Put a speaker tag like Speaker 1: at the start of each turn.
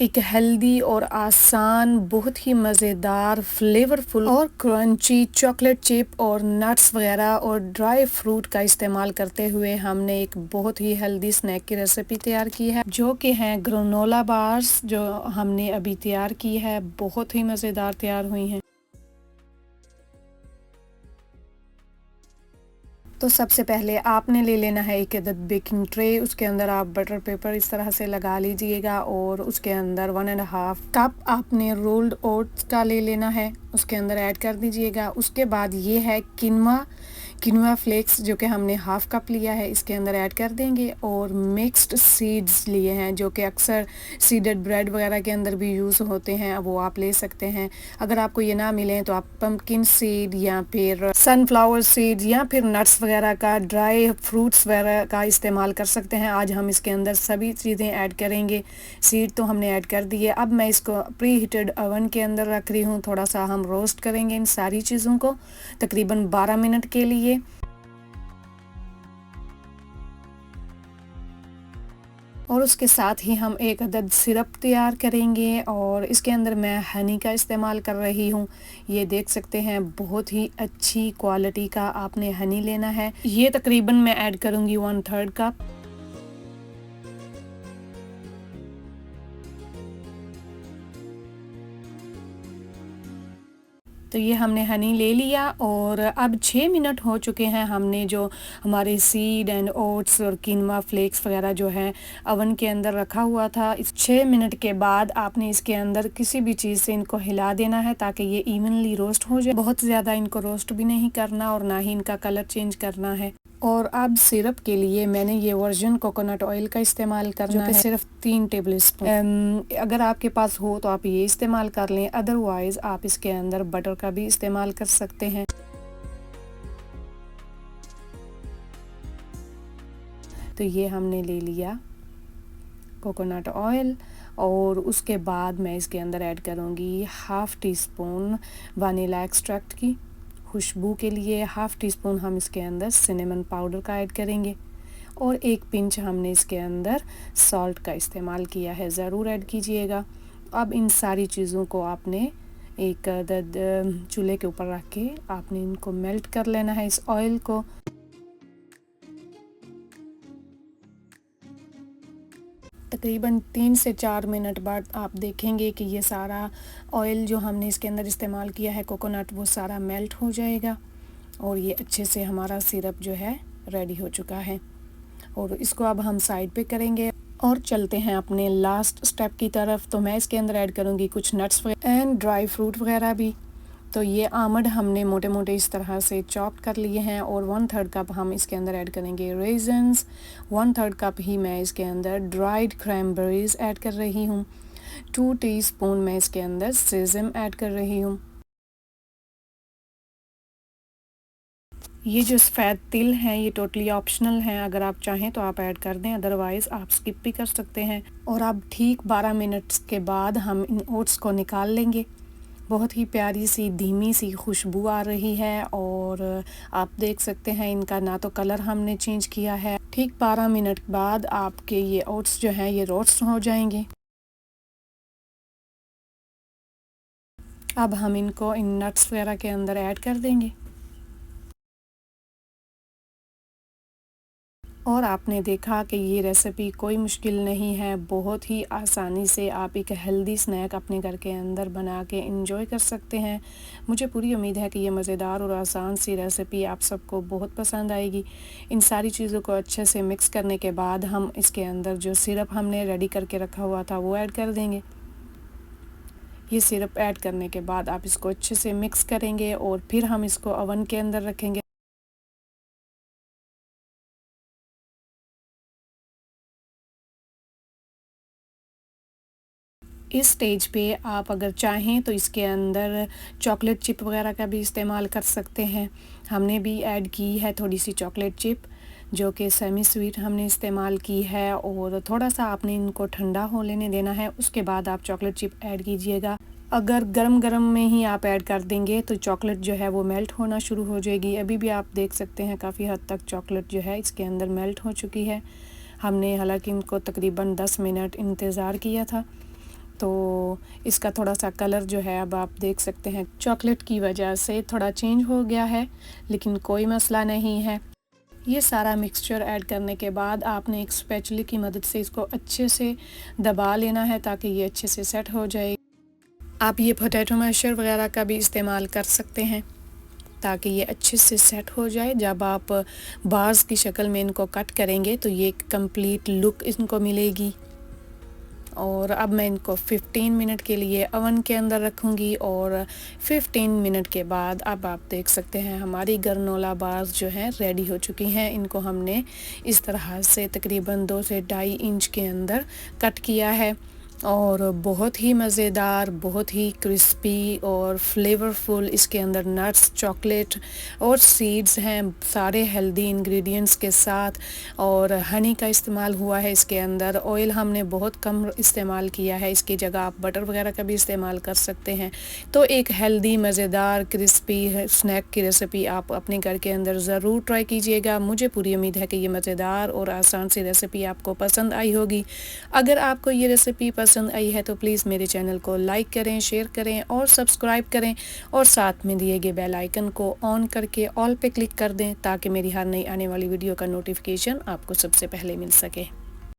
Speaker 1: एक हेल्दी और आसान, बहुत ही मज़ेदार, फ्लेवरफुल और क्रंची चॉकलेट चिप और नट्स वगैरह और ड्राई फ्रूट का इस्तेमाल करते हुए हमने एक बहुत ही हेल्दी स्नैक की रेसिपी तैयार की है, जो कि हैं ग्रेनोला बार्स, जो हमने अभी तैयार की है। बहुत ही मज़ेदार तैयार हुई हैं। तो सबसे पहले आपने ले लेना है एक अदद बेकिंग ट्रे। उसके अंदर आप बटर पेपर इस तरह से लगा लीजिएगा और उसके अंदर 1.5 कप आपने रोल्ड ओट्स का ले लेना है, उसके अंदर ऐड कर दीजिएगा। उसके बाद ये है किनवा किनवा फ्लेक्स, जो कि हमने हाफ कप लिया है, इसके अंदर ऐड कर देंगे। और मिक्स्ड सीड्स लिए हैं, जो कि अक्सर सीडेड ब्रेड वगैरह के अंदर भी यूज़ होते हैं, वो आप ले सकते हैं। अगर आपको ये ना मिले तो आप पम्पकिन सीड या फिर सनफ्लावर सीड या फिर नट्स वगैरह का, ड्राई फ्रूट्स वगैरह का इस्तेमाल कर सकते हैं। आज हम इसके अंदर सभी चीज़ें ऐड करेंगे। सीड तो हमने ऐड कर दी है। अब मैं इसको प्री हीटेड ओवन के अंदर रख रही हूँ। थोड़ा सा हम रोस्ट करेंगे इन सारी चीज़ों को तकरीबन 12 मिनट के लिए। और उसके साथ ही हम एक अदद सिरप तैयार करेंगे और इसके अंदर मैं हनी का इस्तेमाल कर रही हूँ। ये देख सकते हैं, बहुत ही अच्छी क्वालिटी का आपने हनी लेना है। ये तकरीबन मैं ऐड करूँगी 1/3 कप। तो ये हमने हनी ले लिया और अब 6 मिनट हो चुके हैं। हमने जो हमारे सीड एंड ओट्स और किनवा फ्लेक्स वगैरह जो है ओवन के अंदर रखा हुआ था, इस 6 मिनट के बाद आपने इसके अंदर किसी भी चीज़ से इनको हिला देना है ताकि ये इवनली रोस्ट हो जाए। बहुत ज़्यादा इनको रोस्ट भी नहीं करना और ना ही इनका कलर चेंज करना है। और अब सिरप के लिए मैंने ये वर्जिन कोकोनट ऑयल का इस्तेमाल करना है, जो कि सिर्फ 3 टेबल स्पून। अगर आपके पास हो तो आप ये इस्तेमाल कर लें, अदरवाइज़ आप इसके अंदर बटर का भी इस्तेमाल कर सकते हैं। तो ये हमने ले लिया कोकोनट ऑयल और उसके बाद मैं इसके अंदर ऐड करूँगी 1/2 टीस्पून वनीला एक्सट्रैक्ट की खुशबू के लिए। 1/2 टीस्पून हम इसके अंदर सिनेमन पाउडर का ऐड करेंगे और 1 पिंच हमने इसके अंदर सॉल्ट का इस्तेमाल किया है, ज़रूर ऐड कीजिएगा। अब इन सारी चीज़ों को आपने एक चूल्हे के ऊपर रख के आपने इनको मेल्ट कर लेना है, इस ऑयल को। तकरीबन 3 से 4 मिनट बाद आप देखेंगे कि ये सारा ऑयल जो हमने इसके अंदर इस्तेमाल किया है कोकोनट, वो सारा मेल्ट हो जाएगा और ये अच्छे से हमारा सिरप जो है रेडी हो चुका है। और इसको अब हम साइड पे करेंगे और चलते हैं अपने लास्ट स्टेप की तरफ। तो मैं इसके अंदर ऐड करूँगी कुछ नट्स एंड ड्राई फ्रूट वगैरह भी। तो ये आमंड हमने मोटे मोटे इस तरह से चॉप कर लिए हैं और 1/3 कप हम इसके अंदर ऐड करेंगे रेजन्स। 1/3 कप ही मैं इसके अंदर ड्राइड क्रैनबेरीज ऐड कर रही हूँ। 2 टीस्पून मैं इसके अंदर सेसम ऐड कर रही हूँ। ये जो सफ़ेद तिल हैं ये टोटली ऑप्शनल हैं, अगर आप चाहें तो आप ऐड कर दें, अदरवाइज़ आप स्किप भी कर सकते हैं। और अब ठीक 12 मिनट्स के बाद हम इन ओट्स को निकाल लेंगे। बहुत ही प्यारी सी धीमी सी खुशबू आ रही है और आप देख सकते हैं इनका ना तो कलर हमने चेंज किया है। ठीक 12 मिनट बाद आपके ये ओट्स जो हैं ये रोस्ट हो जाएंगे। अब हम इनको इन नट्स वगैरह के अंदर ऐड कर देंगे और आपने देखा कि ये रेसिपी कोई मुश्किल नहीं है, बहुत ही आसानी से आप एक हेल्दी स्नैक अपने घर के अंदर बना के इंजॉय कर सकते हैं। मुझे पूरी उम्मीद है कि ये मज़ेदार और आसान सी रेसिपी आप सबको बहुत पसंद आएगी। इन सारी चीज़ों को अच्छे से मिक्स करने के बाद हम इसके अंदर जो सिरप हमने रेडी करके रखा हुआ था वो ऐड कर देंगे। ये सिरप ऐड करने के बाद आप इसको अच्छे से मिक्स करेंगे और फिर हम इसको ओवन के अंदर रखेंगे। इस स्टेज पे आप अगर चाहें तो इसके अंदर चॉकलेट चिप वगैरह का भी इस्तेमाल कर सकते हैं। हमने भी ऐड की है थोड़ी सी चॉकलेट चिप, जो कि सेमी स्वीट हमने इस्तेमाल की है और थोड़ा सा आपने इनको ठंडा हो लेने देना है, उसके बाद आप चॉकलेट चिप ऐड कीजिएगा। अगर गरम गरम में ही आप ऐड कर देंगे तो चॉकलेट जो है वो मेल्ट होना शुरू हो जाएगी। अभी भी आप देख सकते हैं काफ़ी हद तक चॉकलेट जो है इसके अंदर मेल्ट हो चुकी है। हमने हालांकि इनको तकरीबन 10 मिनट इंतज़ार किया था। तो इसका थोड़ा सा कलर जो है अब आप देख सकते हैं चॉकलेट की वजह से थोड़ा चेंज हो गया है, लेकिन कोई मसला नहीं है। ये सारा मिक्सचर ऐड करने के बाद आपने एक स्पैचुले की मदद से इसको अच्छे से दबा लेना है ताकि ये अच्छे से सेट हो जाए। आप ये पोटैटो मैशर वगैरह का भी इस्तेमाल कर सकते हैं ताकि ये अच्छे से सेट हो जाए। जब आप बार्स की शक्ल में इनको कट करेंगे तो ये कंप्लीट लुक इनको मिलेगी। और अब मैं इनको 15 मिनट के लिए ओवन के अंदर रखूँगी और 15 मिनट के बाद अब आप देख सकते हैं हमारी ग्रेनोला बार्स जो हैं रेडी हो चुकी हैं। इनको हमने इस तरह से तकरीबन 2 से 2.5 इंच के अंदर कट किया है और बहुत ही मज़ेदार, बहुत ही क्रिस्पी और फ्लेवरफुल इसके अंदर नट्स, चॉकलेट और सीड्स हैं, सारे हेल्दी इंग्रेडिएंट्स के साथ। और हनी का इस्तेमाल हुआ है इसके अंदर। ऑयल हमने बहुत कम इस्तेमाल किया है, इसकी जगह आप बटर वगैरह का भी इस्तेमाल कर सकते हैं। तो एक हेल्दी, मज़ेदार, क्रिस्पी स्नैक की रेसिपी आप अपने घर के अंदर ज़रूर ट्राई कीजिएगा। मुझे पूरी उम्मीद है कि ये मज़ेदार और आसान सी रेसिपी आपको पसंद आई होगी। अगर आपको ये रेसिपी पसंद आई है तो प्लीज़ मेरे चैनल को लाइक करें, शेयर करें और सब्सक्राइब करें और साथ में दिए गए बेल आइकन को ऑन करके ऑल पे क्लिक कर दें ताकि मेरी हर नई आने वाली वीडियो का नोटिफिकेशन आपको सबसे पहले मिल सके।